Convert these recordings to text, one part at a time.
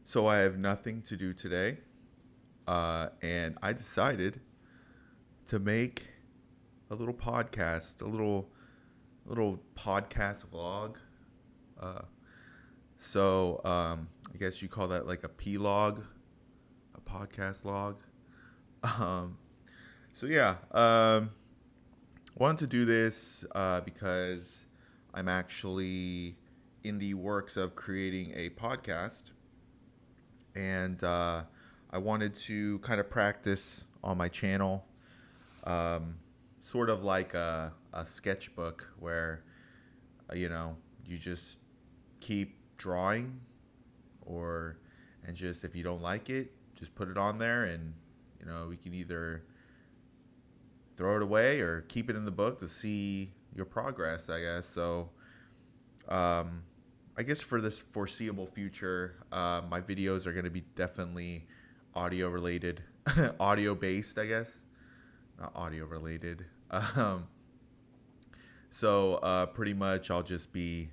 So I have nothing to do today, and I decided to make a little podcast, a little podcast vlog. Uh, I guess you call that like a P log, a podcast log. Um, so wanted to do this because I'm actually in the works of creating a podcast, and I wanted to kind of practice on my channel, um, sort of like a sketchbook where you just keep drawing, or and just if you don't like it, just put it on there, and we can either throw it away or keep it in the book to see your progress, I guess. Um, I guess for this foreseeable future, my videos are going to be definitely audio related, audio based, I guess, not audio related. Um, Pretty much, I'll just be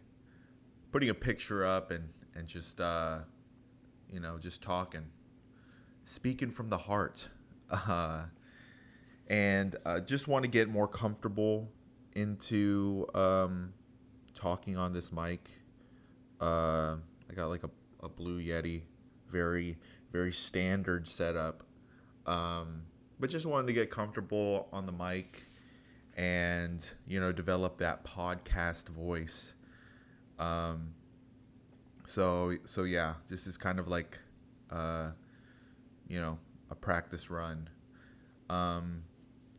putting a picture up and just just talking, speaking from the heart, uh, and just want to get more comfortable into talking on this mic. I got like a Blue Yeti, very very standard setup, but just wanted to get comfortable on the mic and develop that podcast voice. Um, so this is kind of like uh, you know a practice run. Um,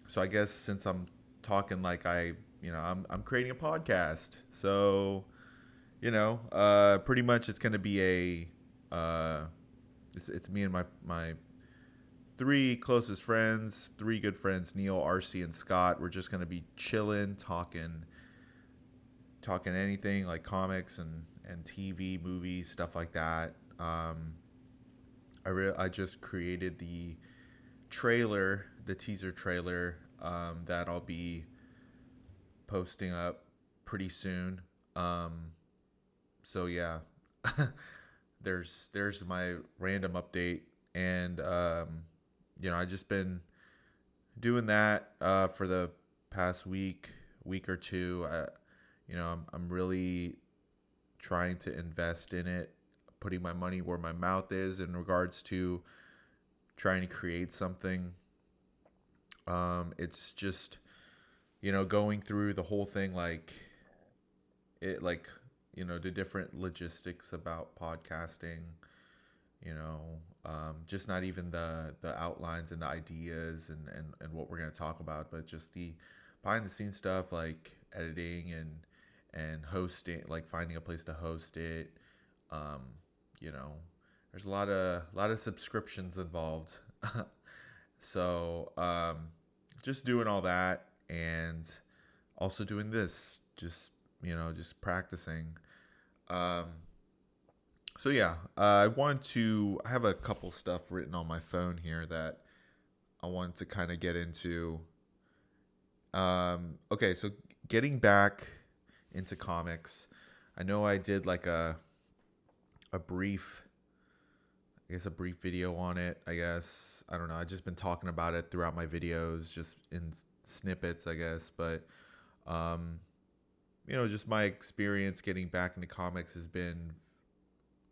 so I guess since I'm talking like I'm creating a podcast, so pretty much it's gonna be it's me and my three closest friends, three good friends, Neil, RC, and Scott. We're just gonna be chilling, talking anything like comics and TV, movies, stuff like that. I just created the teaser trailer, that I'll be posting up pretty soon. Um, so yeah, there's my random update, and I just been doing that for the past week or two. I'm really trying to invest in it, putting my money where my mouth is in regards to trying to create something. It's just going through the whole thing, the different logistics about podcasting, just not even the outlines and the ideas and what we're going to talk about, but just the behind the scenes stuff, like editing and hosting, like finding a place to host it. um, you know there's a lot of subscriptions involved. So just doing all that, and also doing this, just practicing. um, I have a couple stuff written on my phone here that I want to kind of get into. Okay, so getting back into comics, I know I did like a brief, a brief video on it. I guess I don't know. I've just been talking about it throughout my videos, just in snippets, I guess. But um, just my experience getting back into comics has been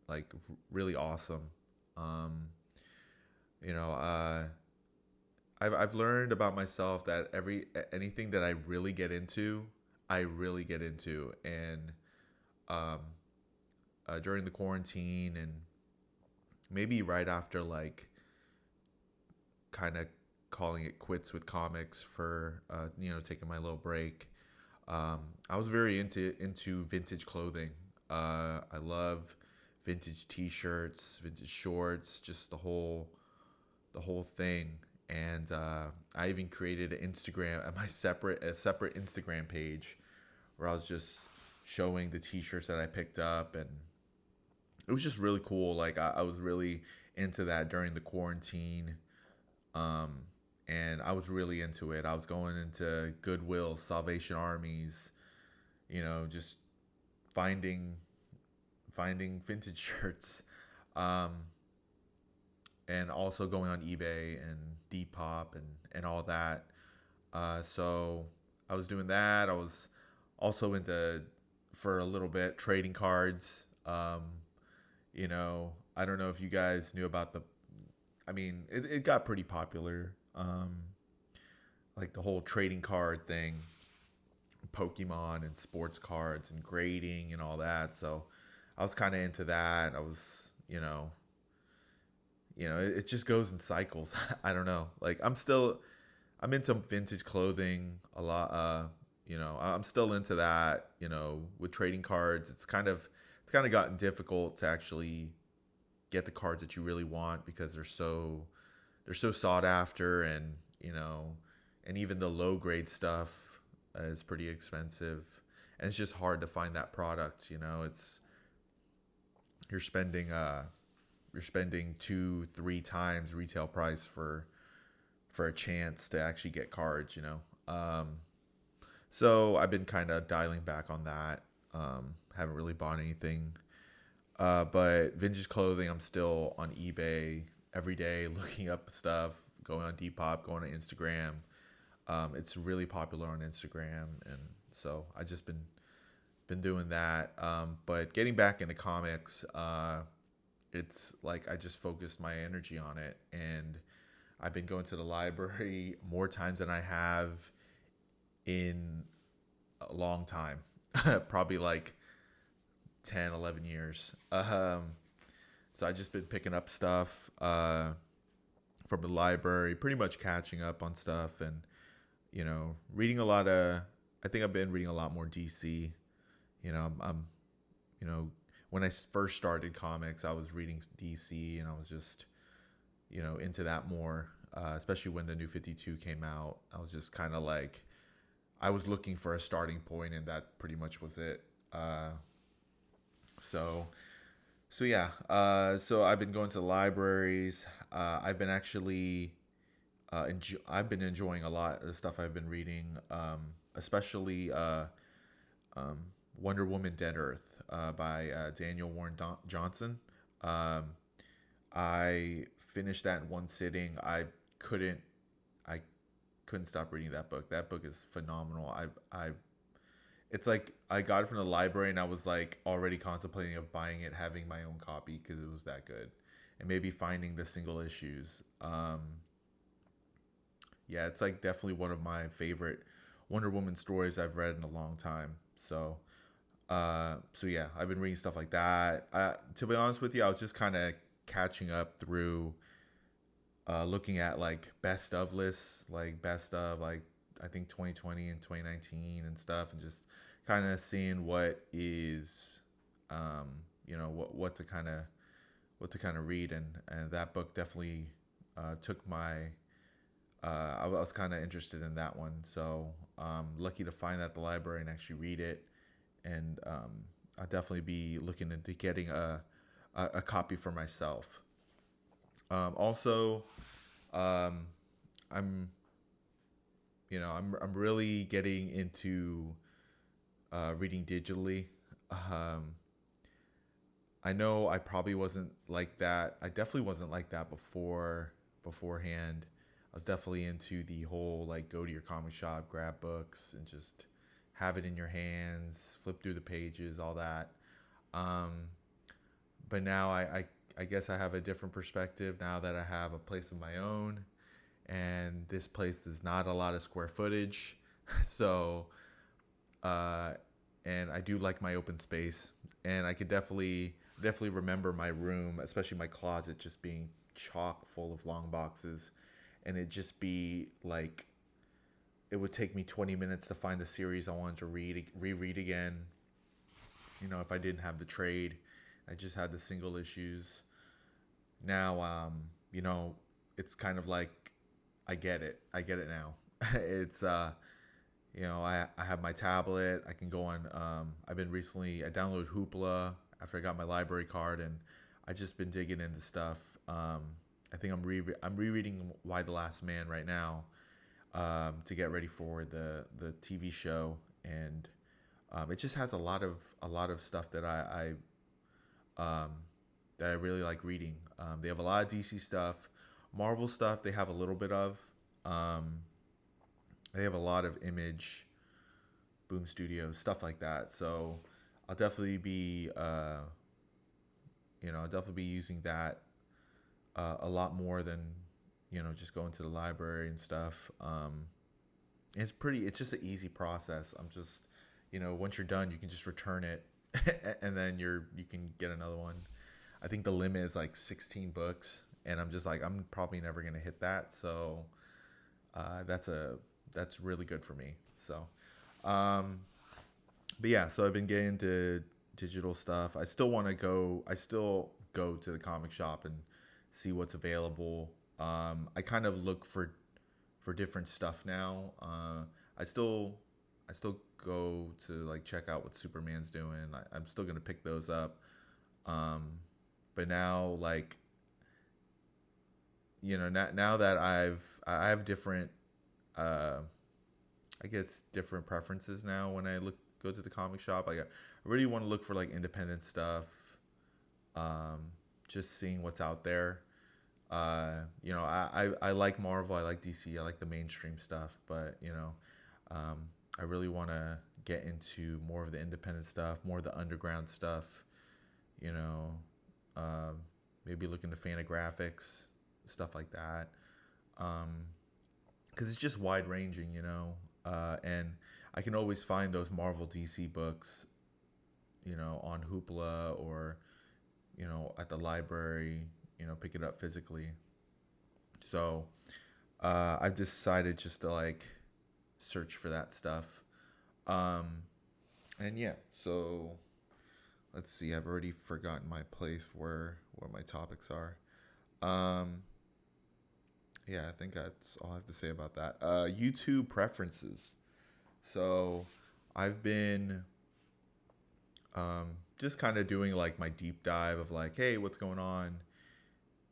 like really awesome. Um, you know, uh, I've learned about myself that anything that I really get into, I really get into, and um, during the quarantine, and maybe right after, like, kind of calling it quits with comics for taking my little break. I was very into vintage clothing. I love vintage T-shirts, vintage shorts, just the whole thing. And I even created an Instagram, a separate Instagram page, where I was just showing the T-shirts that I picked up, and it was just really cool. Like, I was really into that during the quarantine, um, and I was really into it. I was going into Goodwill, Salvation Armies, just finding vintage shirts. Um, and also going on eBay and Depop and all that. So I was doing that. I was also into, for a little bit, trading cards. I don't know if you guys knew about I mean, it got pretty popular. Like the whole trading card thing, Pokemon and sports cards and grading and all that. So I was kind of into that. I was, it just goes in cycles. I don't know. Like I'm into vintage clothing a lot. I'm still into that. With trading cards, it's kind of gotten difficult to actually get the cards that you really want because they're so sought after, and even the low grade stuff is pretty expensive, and it's just hard to find that product. It's you're spending uh you're spending 2-3 times retail price for a chance to actually get cards. So I've been kind of dialing back on that. Haven't really bought anything. But vintage clothing, I'm still on eBay every day looking up stuff, going on Depop, going on Instagram. It's really popular on Instagram, and so I just been doing that. But getting back into comics, it's like I just focused my energy on it, and I've been going to the library more times than I have in a long time, probably like 10, 11 years. So I just been picking up stuff from the library, pretty much catching up on stuff, and reading a lot of. I think I've been reading a lot more DC. I'm when I first started comics, I was reading DC, and I was just into that more. Especially when the New 52 came out, I was just kind of like, I was looking for a starting point, and that pretty much was it. So so yeah. So I've been going to the libraries. I've been actually I've been enjoying a lot of the stuff I've been reading, especially um, Wonder Woman: Dead Earth by Daniel Warren Johnson. Um, I finished that in one sitting. Couldn't I couldn't stop reading that book. That book is phenomenal. I It's like I got it from the library, and I was like already contemplating of buying it, having my own copy because it was that good, and maybe finding the single issues. Yeah, it's like definitely one of my favorite Wonder Woman stories I've read in a long time. So yeah, I've been reading stuff like that. To be honest with you, I was just kind of catching up through looking at like best of lists, like best of like I think 2020 and 2019 and stuff, and just kind of seeing what is, what to kind of read, and that book definitely took my. I was kind of interested in that one, so lucky to find that at the library and actually read it, and I'll definitely be looking into getting a copy for myself. Also, um, I'm I'm really getting into reading digitally. Um, I know I probably wasn't like that. I definitely wasn't like that beforehand. I was definitely into the whole like go to your comic shop, grab books, and just have it in your hands, flip through the pages, all that. Um, but now I guess I have a different perspective now that I have a place of my own, and this place does not a lot of square footage. So uh, and I do like my open space, and I could definitely remember my room, especially my closet, just being chock full of long boxes, and it just be like it would take me 20 minutes to find the series I wanted to reread again. If I didn't have the trade, I just had the single issues. Now, it's kind of like I get it. I get it now. It's I have my tablet. I can go on. I downloaded Hoopla after I got my library card, and I just been digging into stuff. I think I'm rereading Why the Last Man right now, to get ready for the TV show, and it just has a lot of stuff that I that I really like reading. They have a lot of DC stuff, Marvel stuff. They have a little bit of. Um, they have a lot of Image, Boom Studios, stuff like that. So I'll definitely be, I'll definitely be using that a lot more than, just going to the library and stuff. It's just an easy process. I'm just, once you're done, you can just return it, and then you can get another one. I think the limit is like 16 books, and I'm just like, I'm probably never gonna hit that. So that's really good for me. So, um, but yeah, so I've been getting into digital stuff. I still go to the comic shop and see what's available. I kind of look for different stuff now. I still go to like check out what Superman's doing. I'm still gonna pick those up. Um, but now, like, now that I have different, uh, I guess, different preferences now when I go to the comic shop. Like, I really want to look for like independent stuff. Um, just seeing what's out there. I like Marvel, I like DC, I like the mainstream stuff, but um, I really want to get into more of the independent stuff, more of the underground stuff. You know, um, maybe look into Fantagraphics, stuff like that. Because it's just wide ranging, and I can always find those Marvel DC books, on Hoopla or at the library, pick it up physically. So I've decided just to like search for that stuff. Um, and yeah, so let's see. I've already forgotten my place where my topics are. Um, yeah, I think that's all I have to say about that. YouTube preferences. So I've been just kind of doing like my deep dive of like, hey, what's going on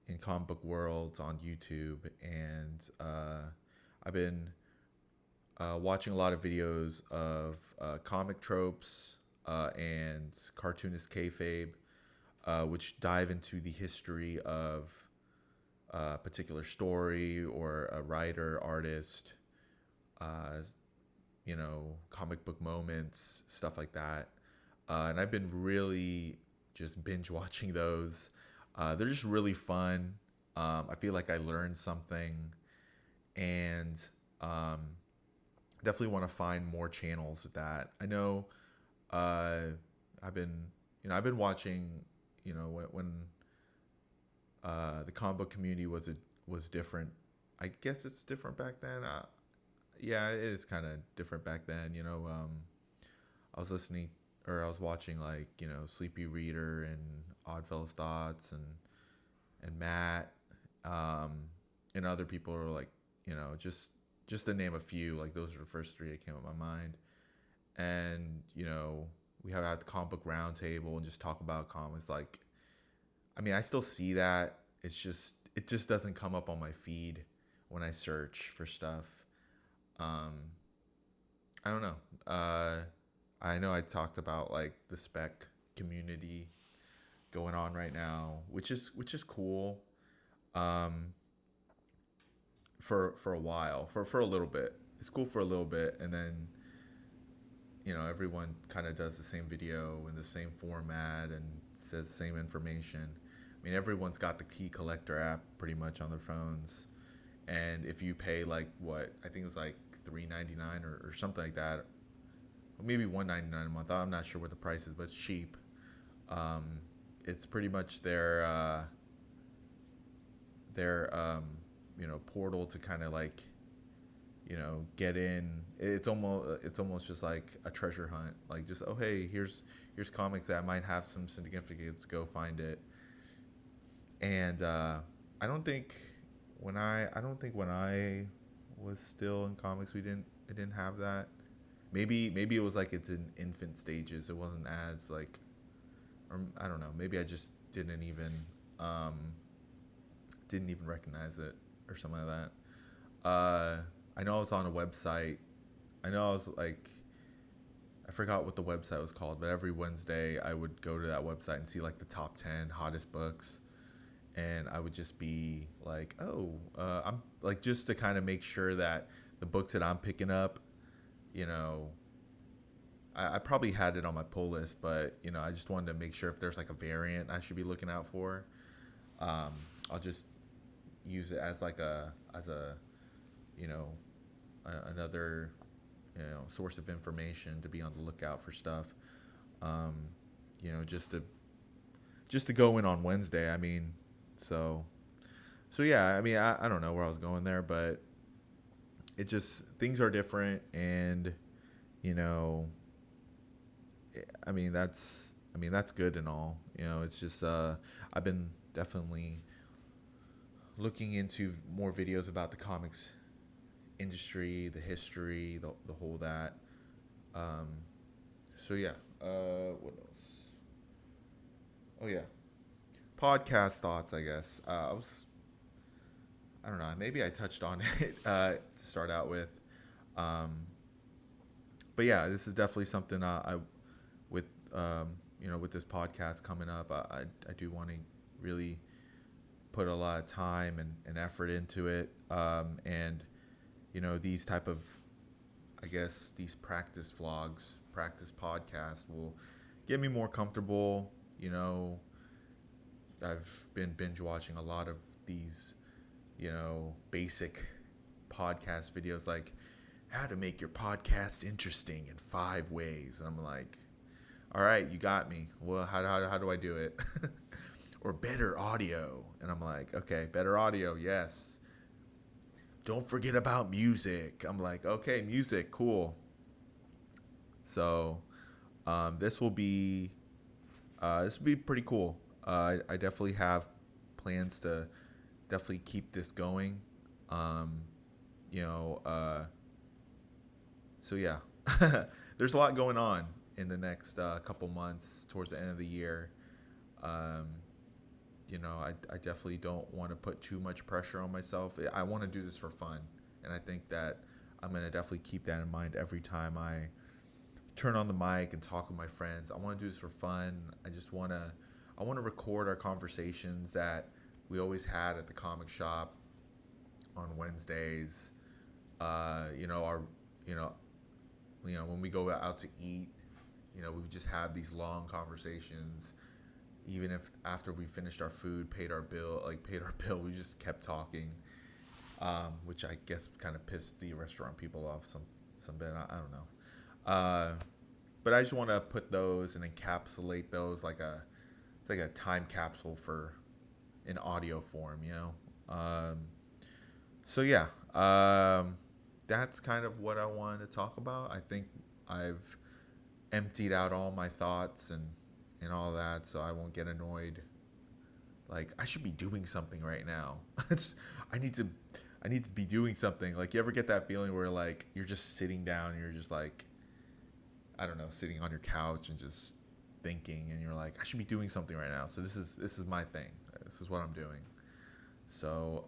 in comic book worlds on YouTube, and I've been watching a lot of videos of comic tropes and cartoonist kayfabe, which dive into the history of a particular story or a writer, artist, uh, comic book moments, stuff like that. And I've been really just binge watching those. They're just really fun. I feel like I learned something, and um, definitely want to find more channels with that. I know uh, I've been watching, when the comic book community was different. I guess it's different back then. Yeah, it is kind of different back then. I was listening or I was watching like Sleepy Reader and Oddfellows Thoughts and Matt, um, and other people are like just to name a few. Like those are the first three that came up in my mind. And we have at the comic book roundtable and just talk about comics. Like, I mean, I still see that. It just doesn't come up on my feed when I search for stuff. Um, I don't know. I know I talked about like the spec community going on right now, which is cool. Um, for a while, for a little bit, it's cool for a little bit, and then everyone kind of does the same video in the same format and says the same information. I mean, everyone's got the Key Collector app pretty much on their phones, and if you pay like what I think it was like $3.99 or something like that, or maybe $1.99 a month. I'm not sure what the price is, but it's cheap. Um, it's pretty much their portal to kind of like get in. It's almost just like a treasure hunt. Like, just, oh hey, here's comics that might have some significance. Go find it. And I don't think when I was still in comics, I didn't have that. Maybe it was like it's in infant stages. It wasn't as like, or I don't know. Maybe I just um, didn't even recognize it or something like that. I know I was on a website. I know I was like, I forgot what the website was called, but every Wednesday I would go to that website and see like the top 10 hottest books. And I would just be like, oh, I'm like, just to kind of make sure that the books that I'm picking up, you know, I probably had it on my pull list, but, you know, I just wanted to make sure if there's like a variant I should be looking out for. Um, I'll just use it as like you know, another, you know, source of information to be on the lookout for stuff. Um, you know, just to go in on Wednesday. I mean, so yeah. I mean, I don't know where I was going there, but it just, things are different, and you know, I mean that's good and all. You know, it's just I've been definitely looking into more videos about the comics industry, the history, the whole that. Um, so yeah. What else? Oh yeah, podcast thoughts. I guess I don't know. Maybe I touched on it to start out with, um, but yeah, this is definitely something I with you know, with this podcast coming up. I do want to really put a lot of time and effort into it, and you know, these type of, I guess, these practice vlogs, practice podcasts will get me more comfortable. You know, I've been binge watching a lot of these, you know, basic podcast videos like how to make your podcast interesting in 5 ways. And I'm like, all right, you got me. Well, how do I do it? Or better audio. And I'm like, okay, better audio, yes. Don't forget about music. I'm like, okay, music, cool. So this will be pretty cool. I definitely have plans to definitely keep this going. Um, you know, so yeah, there's a lot going on in the next couple months towards the end of the year. Um, you know, I definitely don't want to put too much pressure on myself. I want to do this for fun, and I think that I'm gonna definitely keep that in mind every time I turn on the mic and talk with my friends. I want to do this for fun. I want to record our conversations that we always had at the comic shop on Wednesdays. You know, when we go out to eat, you know, we would just have these long conversations. Even if after we finished our food, paid our bill, we just kept talking, which I guess kind of pissed the restaurant people off some bit. I don't know. But I just want to put those and encapsulate those it's like a time capsule for in audio form, you know. So yeah, that's kind of what I wanted to talk about. I think I've emptied out all my thoughts and all that, so I won't get annoyed. Like, I should be doing something right now. I need to be doing something. Like, you ever get that feeling where like you're just sitting down and you're just like, I don't know, sitting on your couch and just thinking, and you're like, I should be doing something right now. So this is my thing. This is what I'm doing. So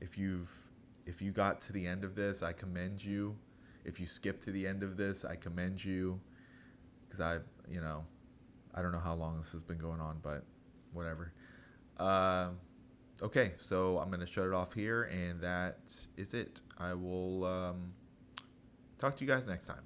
if you got to the end of this, I commend you. If you skip to the end of this, I commend you, because I don't know how long this has been going on, but whatever. Okay, so I'm gonna shut it off here, and that is it. I will talk to you guys next time.